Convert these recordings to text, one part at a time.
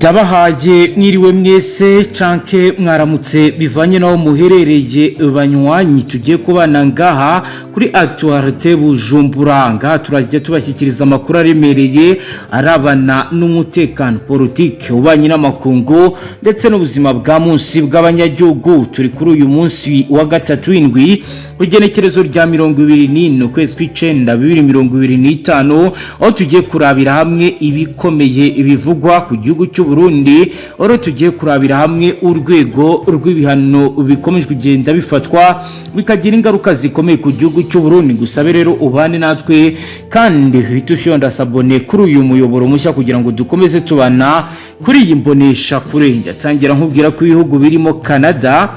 Ndabahaye mwiriwe mwese canke mwaramutse bivanye naho muherereye banywanyi tugiye kubana ngaha kuri ACTUALITÉ Bujumbura. Turajya tubashyikiriza amakuru aremereye arabana n'umutekano, politique, ubanye n'amakungu ndetse n'ubuzima bwa munsi bw'abanyagihugu. Turi kuri uyu munsi wa gatatu w'indwi ugenekerezo rya 24 ukwezi kw'icenda 2025 aho tugiye kurabira hamwe ibikomeye ibivugwa ku gihugu cy'u Burundi. Oro tugiye kurabira hamwe urwego rw'ibihano bikomeje kugenda bifatwa bikagira ingaruka zikomeye ku gihugu cy'u Burundi. Gusabe rero ubane natwe kandi hitushonda sabone kuri uyu muyoboro mushya kugira ngo dukomeze tubana kuri iyi mbonesha kure. Ndatangira nkubwira ko ibihugu birimo Canada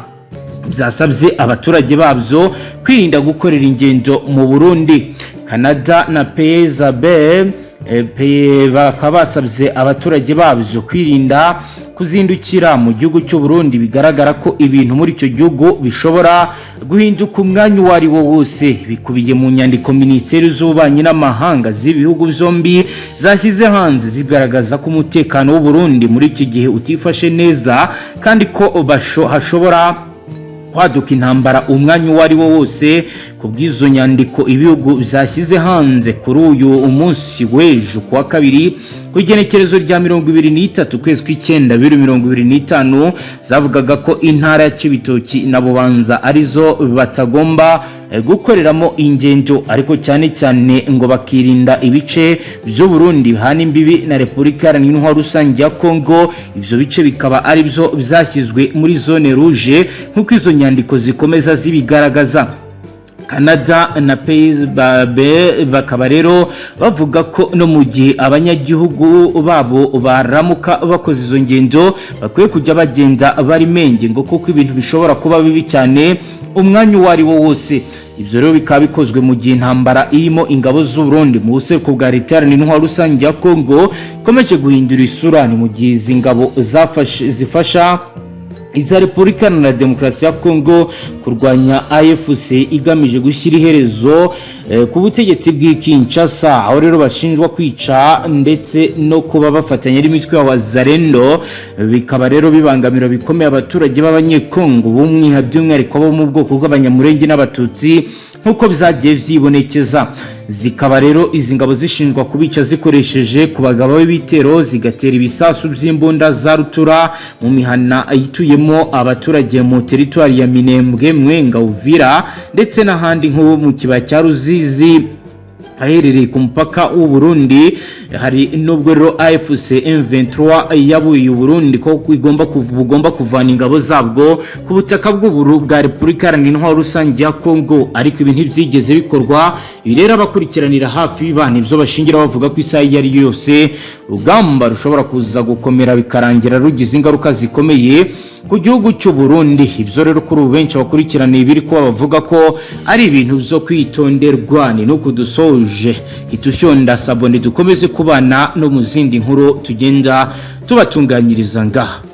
byasabye abaturage babyo kwirinda gukorera ingendo mu Burundi. Canada na bakaba basabye abaturage babyo kwirinda kuzindukira mu gihugu cy'u Burundi. Bigaragara ko ibintu muri icyo gihugu bishobora guhinduka umwanya wari wo wose. Bikubiye mu nyandiko Minisiteri z'Ububanyi n'Amahanga z'ibihugu byombi zashyize hanze zigaragaza ko umutekano w'u Burundi muri iki gihe utifashe neza kandi ko hashobora kwaduka intambara umwanya wari wo wose. Kubwizo nyandiko ibihugu byashyize hanze kuri uyu umunsi w'ejo kuwa kabiri ku igenekerezo rya 23 kwezi kw'icenda 2025 zavugaga ko intara ya Cibitoki na Bubanza arizo batagomba gukoreramo ingendo, ariko cyane cyane ngo bakirinda ibice byo Burundi hana imbibi na Repubulika Iharanira Rusange ya Kongo. Ibyo bice bikaba ari byo byashyizwe muri zone rouge nk'uko izo nyandiko zikomeza zibigaragaza. Canada na bakaba rero bavuga ko no mu gihe abanyagihugu babo baramuka bakoze izo ngendo bakwiye kujya bagenda bari menge ngo kuko ibintu bishobora kuba bibi cyane umwanya wari wo wose. Ibyo rero bikaba bikozwe mu gihe intambara irimo ingabo z'u Burundi mu buseruko bwa Leta Iharanira Rusange ya Kongo ikomeje guhindura isura. Ni mu gihe izi ngabo zifasha iza Repubulika na Demokarasi ya Kongo kurwanya AFC igamije gushyira iherezo ku butegetsi bw'Kinshasa, aho rero bashinjwa kwica ndetse no kuba bafatanya n'imitwe ya Wazalendo. Bikaba rero bibangamira bikomeye abaturage b'abanyekongo by'umwihariko bo mu bwoko bw'abanyamurenge n'abatutsi nkuko byagiye vyibonekeza. Zikaba rero izi ngabo zishinjwa kubica zikoresheje kubagabo b'ibitero, zigatera ibisasu by'imbunda za rutura mu mihana yituyemo abaturage mu territoire ya Minembwe, Mwenga, Uvira ndetse n'ahandi nko mu kibaya cya Ruzizi aherereye ku mupaka w'u Burundi. Hari nubwo rero AFC M23 yabuye u Burundi ko bugomba kuvana ingabo zabwo ku butaka bwa Repubulika Iharanira Rusange ya Kongo, ariko ibi ntibyigeze bikorwa. Ibi rero abakurikiranira hafi bibana ibyo bashingira bavuga ko isaha yari yose rugamba rushobora kuza gukomera bikarangira rugize ingaruka zikomeye ku gihugu cy'u Burundi. Ibyo rero kuri benshi bakurikiraniye biri ko bavuga ko ari ibintu byo kwitonderwa. Ni no kudusoje itushonda sabone dukomeze kubana no mu zindi nkuru tugenda tubatunganyiriza ngaha.